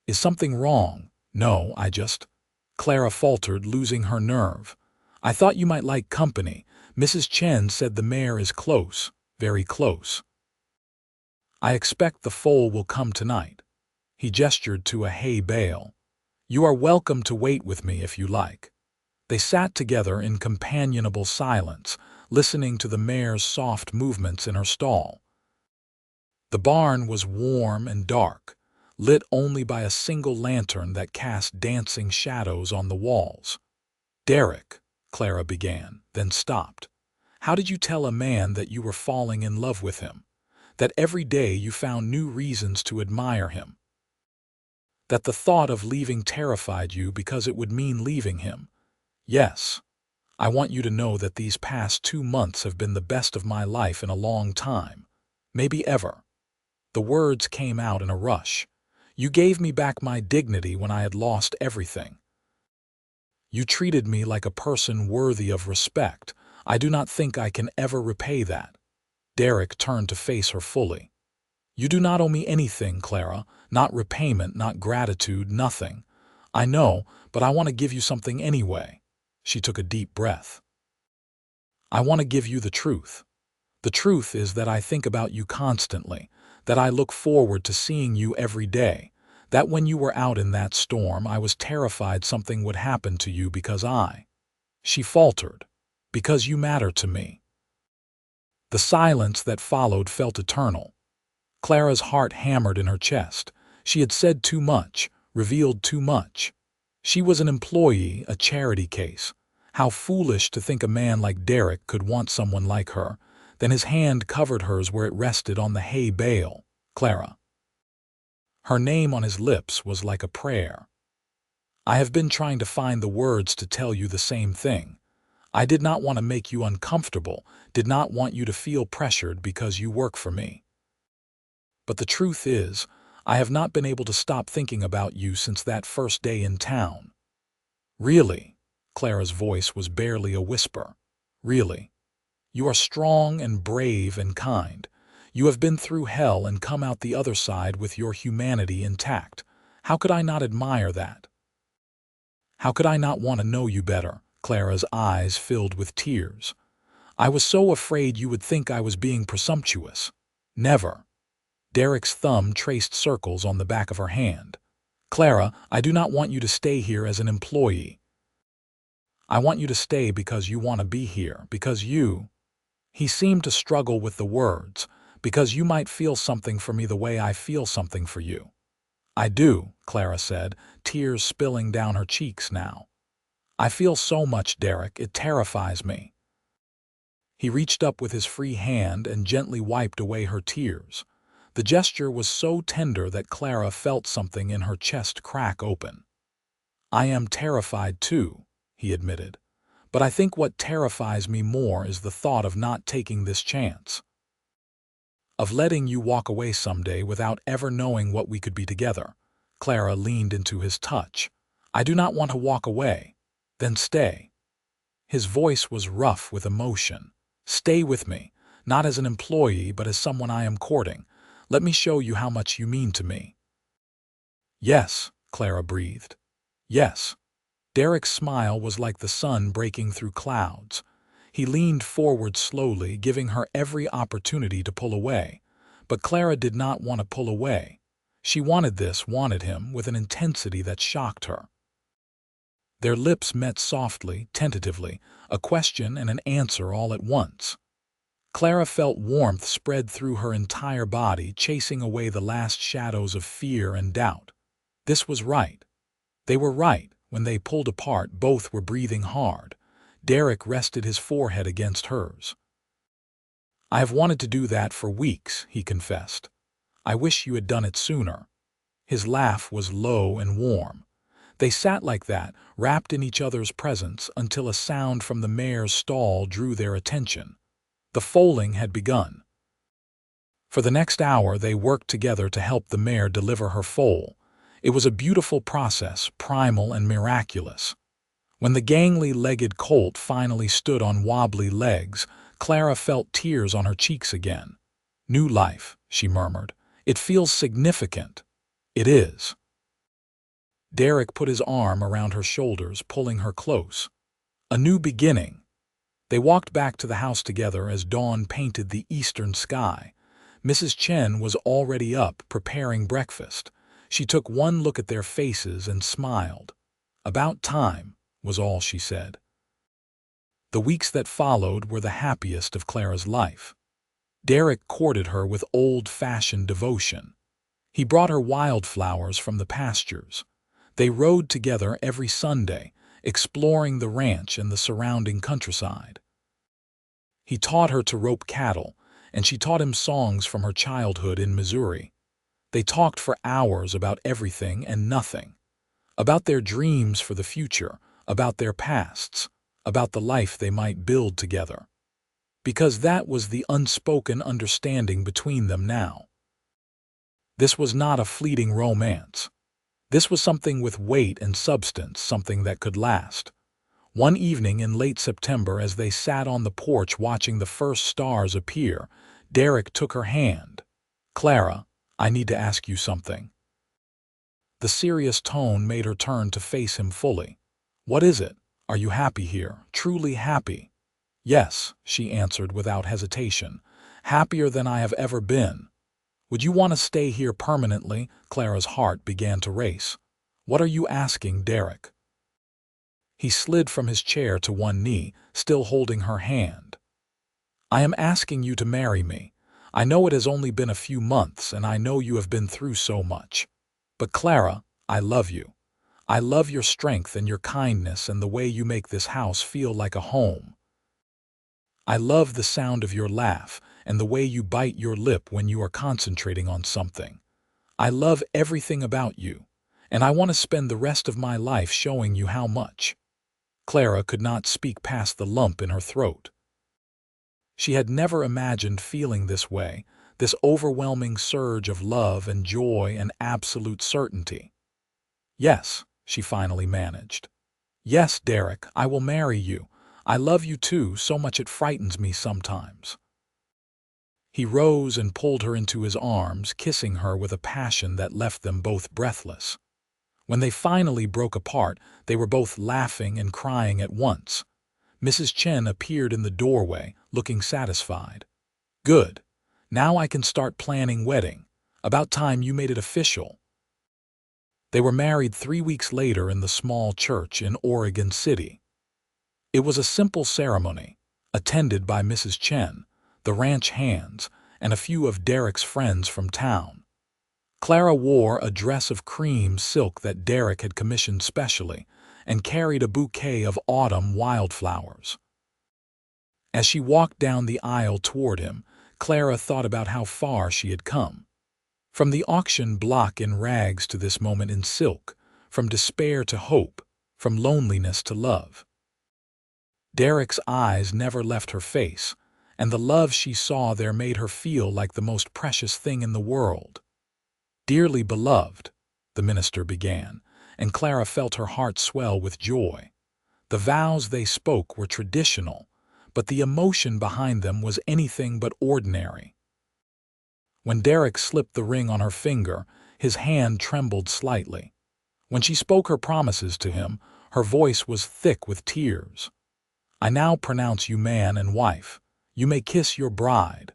"Is something wrong?" "No, I just—" Clara faltered, losing her nerve. "I thought you might like company. Mrs. Chen said the mare is close, very close. I expect the foal will come tonight." He gestured to a hay bale. "You are welcome to wait with me if you like." They sat together in companionable silence, listening to the mare's soft movements in her stall. The barn was warm and dark, lit only by a single lantern that cast dancing shadows on the walls. "Derrick," Clara began, then stopped. "How did you tell a man that you were falling in love with him? That every day you found new reasons to admire him? That the thought of leaving terrified you because it would mean leaving him? Yes. I want you to know that these past 2 months have been the best of my life in a long time. Maybe ever." The words came out in a rush. "You gave me back my dignity when I had lost everything. You treated me like a person worthy of respect. I do not think I can ever repay that." Derrick turned to face her fully. "You do not owe me anything, Clara. Not repayment, not gratitude, nothing. I know, but I want to give you something anyway." She took a deep breath. "I want to give you the truth. The truth is that I think about you constantly, that I look forward to seeing you every day, that when you were out in that storm I was terrified something would happen to you because she faltered, "because you matter to me." The silence that followed felt eternal. Clara's heart hammered in her chest. She had said too much, revealed too much. She was an employee, a charity case. How foolish to think a man like Derrick could want someone like her. Then his hand covered hers where it rested on the hay bale. "Clara." Her name on his lips was like a prayer. "I have been trying to find the words to tell you the same thing. I did not want to make you uncomfortable, did not want you to feel pressured because you work for me. But the truth is, I have not been able to stop thinking about you since that first day in town." "Really?" Clara's voice was barely a whisper. "Really? You are strong and brave and kind. You have been through hell and come out the other side with your humanity intact. How could I not admire that? How could I not want to know you better?" Clara's eyes filled with tears. "I was so afraid you would think I was being presumptuous. Never." Derrick's thumb traced circles on the back of her hand. "Clara, I do not want you to stay here as an employee. I want you to stay because you want to be here, because you—" He seemed to struggle with the words. "Because you might feel something for me the way I feel something for you." "I do," Clara said, tears spilling down her cheeks now. "I feel so much, Derrick, it terrifies me." He reached up with his free hand and gently wiped away her tears. The gesture was so tender that Clara felt something in her chest crack open. "I am terrified too," he admitted. "But I think what terrifies me more is the thought of not taking this chance. Of letting you walk away someday without ever knowing what we could be together." Clara leaned into his touch. "I do not want to walk away." "Then stay." His voice was rough with emotion. "Stay with me, not as an employee but as someone I am courting. Let me show you how much you mean to me." "Yes," Clara breathed. "Yes." Derrick's smile was like the sun breaking through clouds. He leaned forward slowly, giving her every opportunity to pull away. But Clara did not want to pull away. She wanted him, with an intensity that shocked her. Their lips met softly, tentatively, a question and an answer all at once. Clara felt warmth spread through her entire body, chasing away the last shadows of fear and doubt. This was right. They were right. When they pulled apart, both were breathing hard. Derrick rested his forehead against hers. "I have wanted to do that for weeks," he confessed. "I wish you had done it sooner." His laugh was low and warm. They sat like that, wrapped in each other's presence, until a sound from the mare's stall drew their attention. The foaling had begun. For the next hour they worked together to help the mare deliver her foal. It was a beautiful process, primal and miraculous. When the gangly-legged colt finally stood on wobbly legs, Clara felt tears on her cheeks again. "New life," she murmured. "It feels significant." "It is." Derrick put his arm around her shoulders, pulling her close. "A new beginning." They walked back to the house together as dawn painted the eastern sky. Mrs. Chen was already up, preparing breakfast. She took one look at their faces and smiled. "About time," was all she said. The weeks that followed were the happiest of Clara's life. Derrick courted her with old-fashioned devotion. He brought her wildflowers from the pastures. They rode together every Sunday, exploring the ranch and the surrounding countryside. He taught her to rope cattle, and she taught him songs from her childhood in Missouri. They talked for hours about everything and nothing, about their dreams for the future, about their pasts, about the life they might build together. Because that was the unspoken understanding between them now. This was not a fleeting romance. This was something with weight and substance, something that could last. One evening in late September, as they sat on the porch watching the first stars appear, Derrick took her hand. "Clara, I need to ask you something." The serious tone made her turn to face him fully. "What is it? Are you happy here? Truly happy?" "Yes," she answered without hesitation. "Happier than I have ever been." "Would you want to stay here permanently?" Clara's heart began to race. "What are you asking, Derrick?" He slid from his chair to one knee, still holding her hand. "I am asking you to marry me. I know it has only been a few months, and I know you have been through so much. But Clara, I love you. I love your strength and your kindness and the way you make this house feel like a home. I love the sound of your laugh and the way you bite your lip when you are concentrating on something. I love everything about you, and I want to spend the rest of my life showing you how much." Clara could not speak past the lump in her throat. She had never imagined feeling this way, this overwhelming surge of love and joy and absolute certainty. "Yes," she finally managed. "Yes, Derrick, I will marry you. I love you too, so much it frightens me sometimes." He rose and pulled her into his arms, kissing her with a passion that left them both breathless. When they finally broke apart, they were both laughing and crying at once. Mrs. Chen appeared in the doorway, looking satisfied. "Good. Now I can start planning wedding. About time you made it official." They were married 3 weeks later in the small church in Oregon City. It was a simple ceremony, attended by Mrs. Chen, the ranch hands, and a few of Derrick's friends from town. Clara wore a dress of cream silk that Derrick had commissioned specially, and carried a bouquet of autumn wildflowers. As she walked down the aisle toward him, Clara thought about how far she had come. From the auction block in rags to this moment in silk, from despair to hope, from loneliness to love. Derrick's eyes never left her face, and the love she saw there made her feel like the most precious thing in the world. "Dearly beloved," the minister began, and Clara felt her heart swell with joy. The vows they spoke were traditional, but the emotion behind them was anything but ordinary. When Derrick slipped the ring on her finger, his hand trembled slightly. When she spoke her promises to him, her voice was thick with tears. "I now pronounce you man and wife. You may kiss your bride."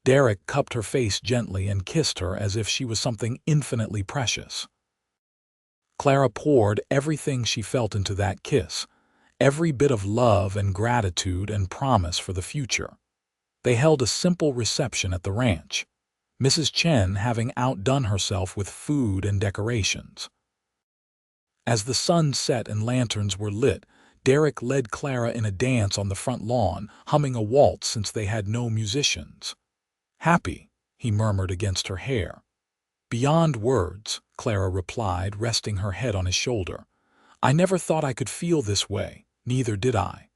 Derrick cupped her face gently and kissed her as if she was something infinitely precious. Clara poured everything she felt into that kiss, every bit of love and gratitude and promise for the future. They held a simple reception at the ranch, Mrs. Chen having outdone herself with food and decorations. As the sun set and lanterns were lit, Derrick led Clara in a dance on the front lawn, humming a waltz since they had no musicians. "Happy," he murmured against her hair. "Beyond words," Clara replied, resting her head on his shoulder. "I never thought I could feel this way, neither did I.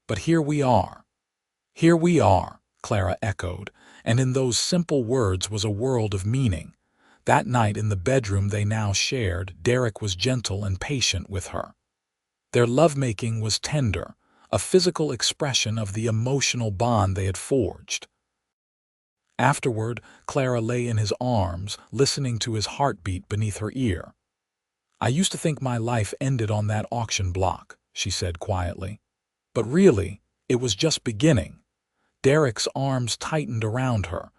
But here we are." "Here we are," Clara echoed, and in those simple words was a world of meaning. That night in the bedroom they now shared, Derrick was gentle and patient with her. Their lovemaking was tender, a physical expression of the emotional bond they had forged. Afterward, Clara lay in his arms, listening to his heartbeat beneath her ear. "I used to think my life ended on that auction block," she said quietly. "But really, it was just beginning." Derrick's arms tightened around her.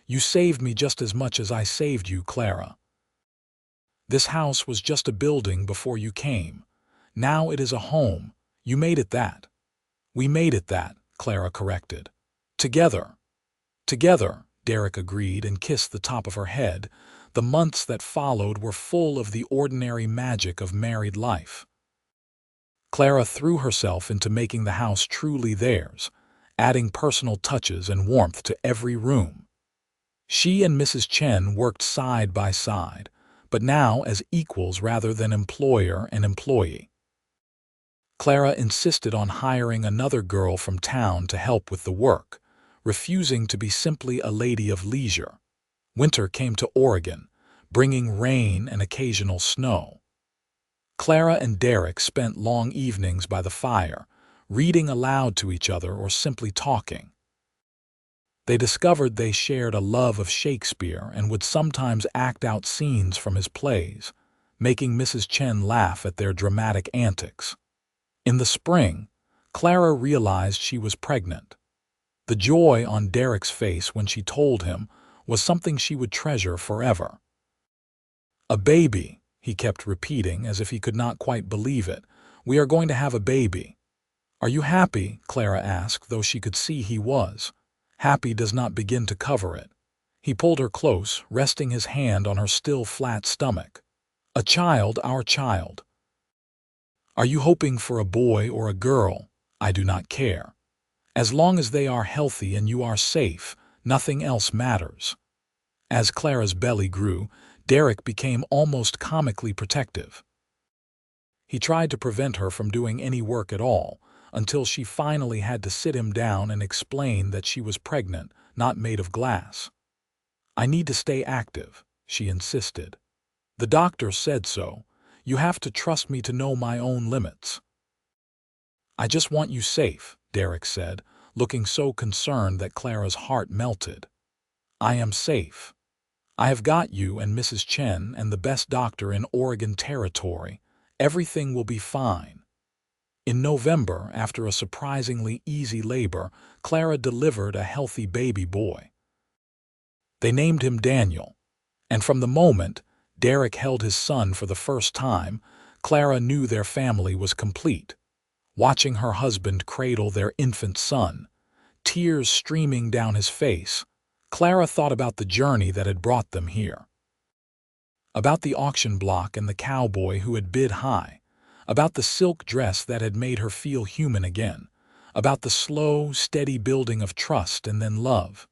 "You saved me just as much as I saved you, Clara. This house was just a building before you came. Now it is a home. You made it that." We made it that, Clara corrected. Together. Together, Derrick agreed and kissed the top of her head. The months that followed were full of the ordinary magic of married life. Clara threw herself into making the house truly theirs, adding personal touches and warmth to every room. She and Mrs. Chen worked side by side, but now as equals rather than employer and employee. Clara insisted on hiring another girl from town to help with the work, refusing to be simply a lady of leisure. Winter came to Oregon, bringing rain and occasional snow. Clara and Derrick spent long evenings by the fire, reading aloud to each other or simply talking. They discovered they shared a love of Shakespeare and would sometimes act out scenes from his plays, making Mrs. Chen laugh at their dramatic antics. In the spring, Clara realized she was pregnant. The joy on Derrick's face when she told him was something she would treasure forever. "A baby," he kept repeating as if he could not quite believe it. "We are going to have a baby." "Are you happy?" Clara asked, though she could see he was. Happy does not begin to cover it. He pulled her close, resting his hand on her still flat stomach. "A child, our child." "Are you hoping for a boy or a girl? I do not care. As long as they are healthy and you are safe, nothing else matters." As Clara's belly grew, Derrick became almost comically protective. He tried to prevent her from doing any work at all, until she finally had to sit him down and explain that she was pregnant, not made of glass. "I need to stay active," she insisted. "The doctor said so. You have to trust me to know my own limits." "I just want you safe," Derrick said, looking so concerned that Clara's heart melted. "I am safe. I have got you and Mrs. Chen and the best doctor in Oregon Territory. Everything will be fine." In November, after a surprisingly easy labor, Clara delivered a healthy baby boy. They named him Daniel, and from the moment Derrick held his son for the first time, Clara knew their family was complete. Watching her husband cradle their infant son, tears streaming down his face, Clara thought about the journey that had brought them here. About the auction block and the cowboy who had bid high. About the silk dress that had made her feel human again. About the slow, steady building of trust and then love.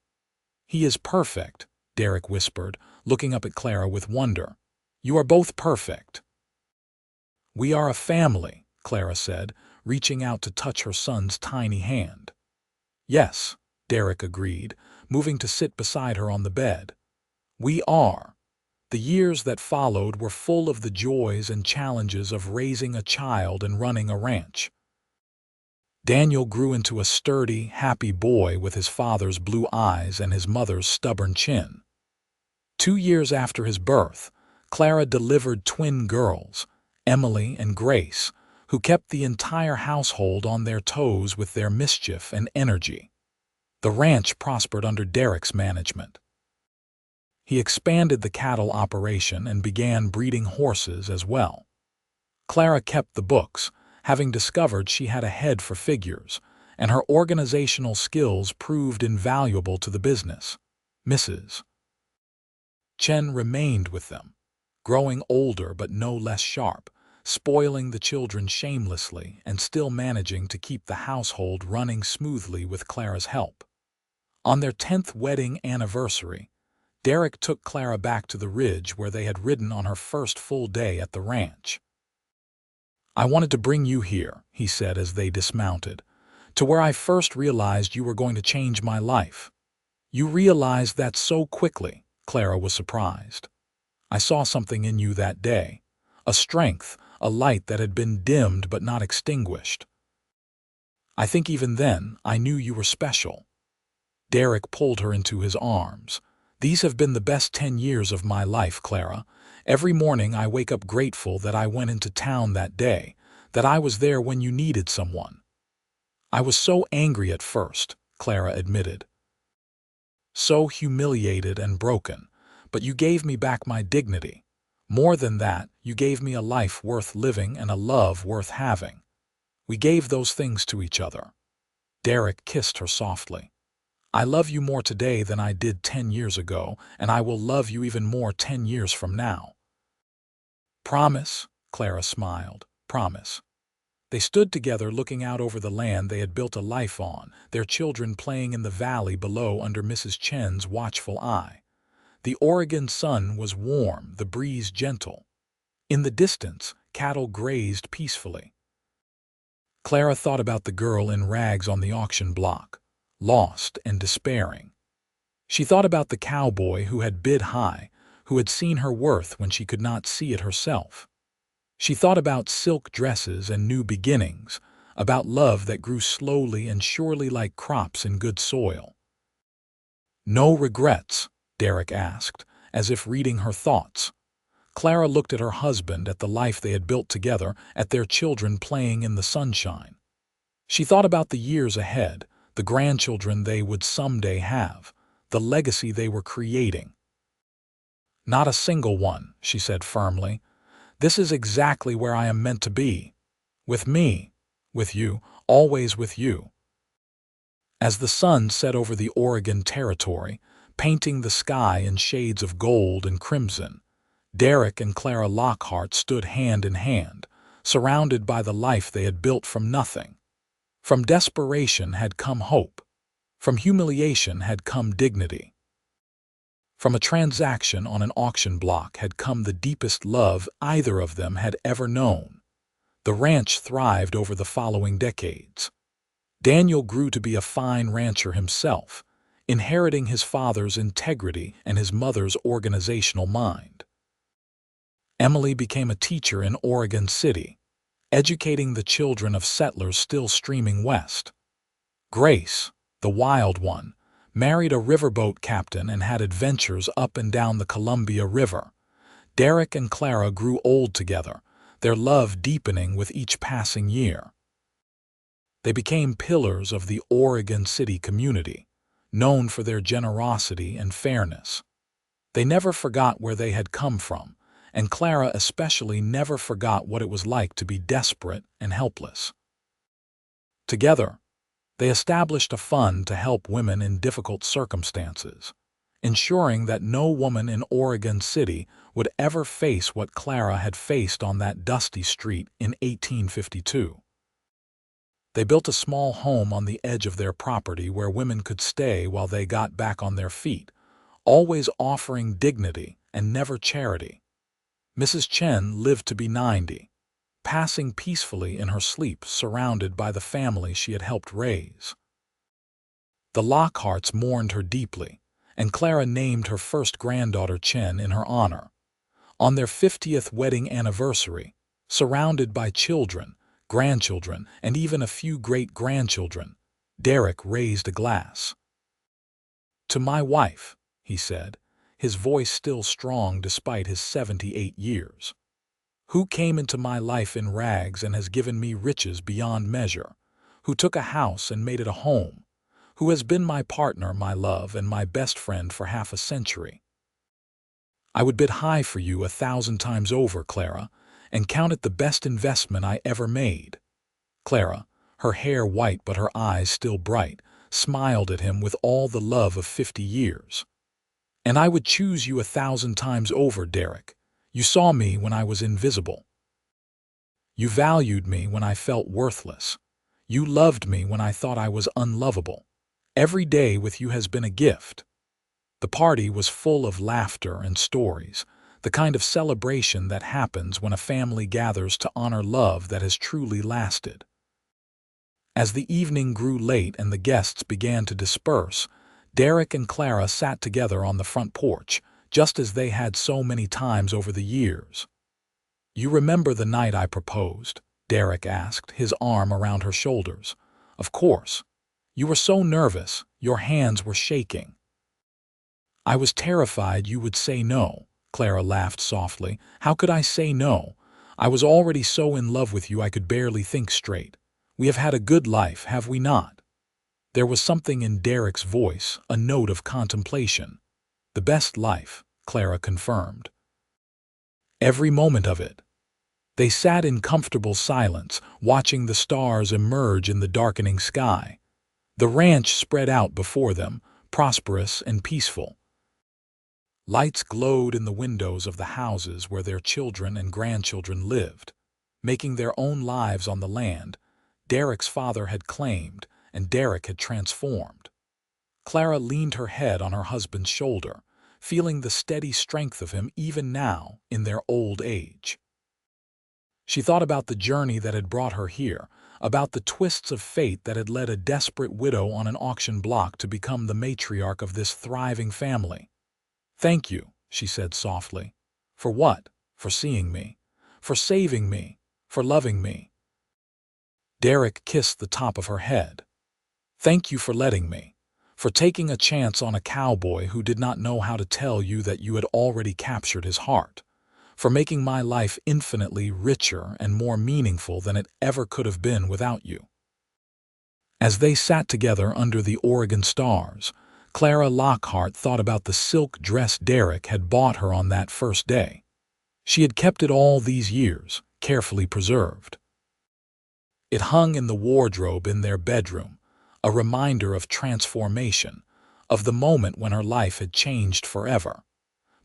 "He is perfect," Derrick whispered, looking up at Clara with wonder. "You are both perfect." "We are a family," Clara said, reaching out to touch her son's tiny hand. "Yes," Derrick agreed, moving to sit beside her on the bed. "We are." The years that followed were full of the joys and challenges of raising a child and running a ranch. Daniel grew into a sturdy, happy boy with his father's blue eyes and his mother's stubborn chin. 2 years after his birth, Clara delivered twin girls, Emily and Grace, who kept the entire household on their toes with their mischief and energy. The ranch prospered under Derrick's management. He expanded the cattle operation and began breeding horses as well. Clara kept the books, having discovered she had a head for figures, and her organizational skills proved invaluable to the business. Mrs. Chen remained with them, growing older but no less sharp, spoiling the children shamelessly and still managing to keep the household running smoothly with Clara's help. On their 10th wedding anniversary, Derrick took Clara back to the ridge where they had ridden on her first full day at the ranch. "I wanted to bring you here," he said as they dismounted, "to where I first realized you were going to change my life." "You realized that so quickly," Clara was surprised. "I saw something in you that day, a strength, a light that had been dimmed but not extinguished. I think even then I knew you were special." Derrick pulled her into his arms. "These have been the best 10 years of my life, Clara. Every morning I wake up grateful that I went into town that day, that I was there when you needed someone." "I was so angry at first," Clara admitted. "So humiliated and broken, but you gave me back my dignity. More than that, you gave me a life worth living and a love worth having. We gave those things to each other." Derrick kissed her softly. I love you more today than I did 10 years ago, and I will love you even more 10 years from now. Promise? Clara smiled. Promise. They stood together looking out over the land they had built a life on, their children playing in the valley below under Mrs. Chen's watchful eye. The Oregon sun was warm, the breeze gentle. In the distance, cattle grazed peacefully. Clara thought about the girl in rags on the auction block, lost and despairing. She thought about the cowboy who had bid high, who had seen her worth when she could not see it herself. She thought about silk dresses and new beginnings, about love that grew slowly and surely like crops in good soil. No regrets? Derrick asked, as if reading her thoughts. Clara looked at her husband, at the life they had built together, at their children playing in the sunshine. She thought about the years ahead, the grandchildren they would someday have, the legacy they were creating. Not a single one, she said firmly. This is exactly where I am meant to be. With me, with you, always with you. As the sun set over the Oregon territory, painting the sky in shades of gold and crimson, Derrick and Clara Lawson stood hand in hand, surrounded by the life they had built from nothing. From desperation had come hope. From humiliation had come dignity. From a transaction on an auction block had come the deepest love either of them had ever known. The ranch thrived over the following decades. Daniel grew to be a fine rancher himself, inheriting his father's integrity and his mother's organizational mind. Emily became a teacher in Oregon City, educating the children of settlers still streaming west. Grace, the wild one, married a riverboat captain and had adventures up and down the Columbia River. Derrick and Clara grew old together, their love deepening with each passing year. They became pillars of the Oregon City community, known for their generosity and fairness. They never forgot where they had come from, and Clara especially never forgot what it was like to be desperate and helpless. Together, they established a fund to help women in difficult circumstances, ensuring that no woman in Oregon City would ever face what Clara had faced on that dusty street in 1852. They built a small home on the edge of their property where women could stay while they got back on their feet, always offering dignity and never charity. Mrs. Chen lived to be 90, passing peacefully in her sleep surrounded by the family she had helped raise. The Lockharts mourned her deeply, and Clara named her first granddaughter Chen in her honor. On their 50th wedding anniversary, surrounded by children, grandchildren, and even a few great-grandchildren, Derrick raised a glass. "To my wife," he said, his voice still strong despite his 78 years. "Who came into my life in rags and has given me riches beyond measure, who took a house and made it a home, who has been my partner, my love, and my best friend for half a century. I would bid high for you 1,000 times over, Clara, and count it the best investment I ever made." Clara, her hair white but her eyes still bright, smiled at him with all the love of 50 years. "And I would choose you 1,000 times over, Derrick. You saw me when I was invisible. You valued me when I felt worthless. You loved me when I thought I was unlovable. Every day with you has been a gift." The party was full of laughter and stories, the kind of celebration that happens when a family gathers to honor love that has truly lasted. As the evening grew late and the guests began to disperse, Derrick and Clara sat together on the front porch, just as they had so many times over the years. "You remember the night I proposed?" Derrick asked, his arm around her shoulders. "Of course. You were so nervous, your hands were shaking." "I was terrified you would say no," Clara laughed softly. "How could I say no? I was already so in love with you I could barely think straight. We have had a good life, have we not?" There was something in Derrick's voice, a note of contemplation. "The best life," Clara confirmed. "Every moment of it." They sat in comfortable silence, watching the stars emerge in the darkening sky. The ranch spread out before them, prosperous and peaceful. Lights glowed in the windows of the houses where their children and grandchildren lived, making their own lives on the land Derrick's father had claimed and Derrick had transformed. Clara leaned her head on her husband's shoulder, feeling the steady strength of him even now in their old age. She thought about the journey that had brought her here, about the twists of fate that had led a desperate widow on an auction block to become the matriarch of this thriving family. "Thank you," she said softly. "For what? For seeing me. For saving me. For loving me." Derrick kissed the top of her head. "Thank you for letting me. For taking a chance on a cowboy who did not know how to tell you that you had already captured his heart. For making my life infinitely richer and more meaningful than it ever could have been without you." As they sat together under the Oregon stars, Clara Lockhart thought about the silk dress Derrick had bought her on that first day. She had kept it all these years, carefully preserved. It hung in the wardrobe in their bedroom, a reminder of transformation, of the moment when her life had changed forever.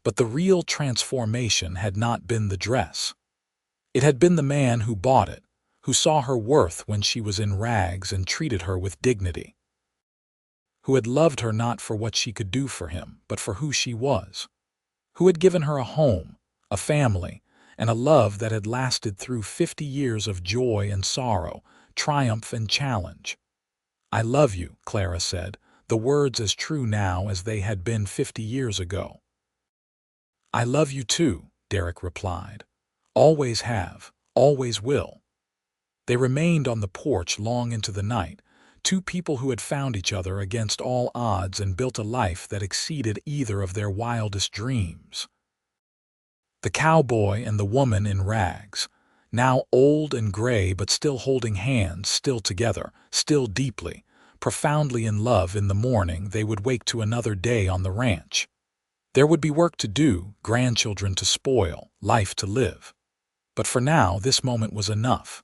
But the real transformation had not been the dress. It had been the man who bought it, who saw her worth when she was in rags and treated her with dignity, who had loved her not for what she could do for him, but for who she was, who had given her a home, a family, and a love that had lasted through 50 years of joy and sorrow, triumph and challenge. "I love you," Clara said, the words as true now as they had been 50 years ago. "I love you too," Derrick replied. "Always have, always will." They remained on the porch long into the night, two people who had found each other against all odds and built a life that exceeded either of their wildest dreams. The cowboy and the woman in rags, now old and gray but still holding hands, still together, still deeply, profoundly in love. In the morning they would wake to another day on the ranch. There would be work to do, grandchildren to spoil, life to live. But for now, this moment was enough.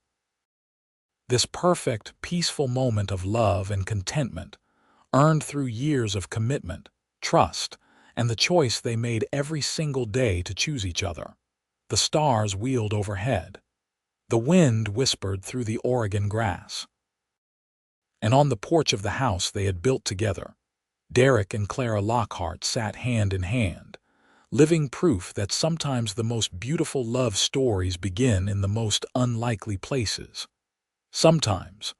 This perfect, peaceful moment of love and contentment, earned through years of commitment, trust, and the choice they made every single day to choose each other. The stars wheeled overhead. The wind whispered through the Oregon grass. And on the porch of the house they had built together, Derrick and Clara Lockhart sat hand in hand, living proof that sometimes the most beautiful love stories begin in the most unlikely places. Sometimes,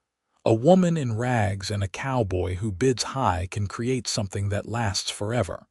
a woman in rags and a cowboy who bids high can create something that lasts forever.